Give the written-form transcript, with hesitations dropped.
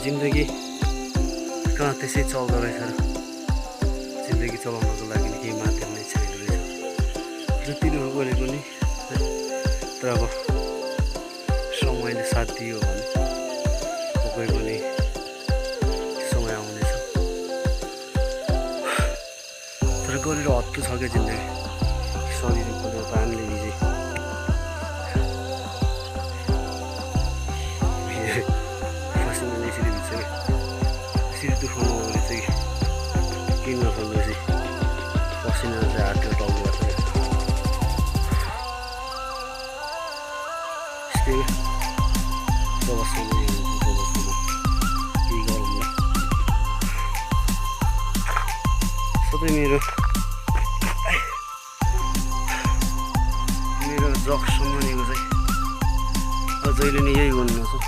जिन्दगी कहाँ त्यसै चल्दो रहेछ र जिन्दगी चलाउनको लागि केही माध्यम नै छैन रहेछ जति दुःख गरे पनि तर अब समयले साथ दियो भने कोही पनि समय आउनेछ तर गरेर हत्तु छ क्या जिन्दगी शरीरको त पानीले भिजे पसिनाले यसरी भिज्छ क्या यसरी दुखाउनु भने चाहिँ केही नसक्दैछ पसिना चाहिँ हाततिर टाउको गर्छ यस्तै जबसम्म केही गरौँला सबै मेरो जगसम्म निको चाहिँ जहिले नै यही भन्नु छ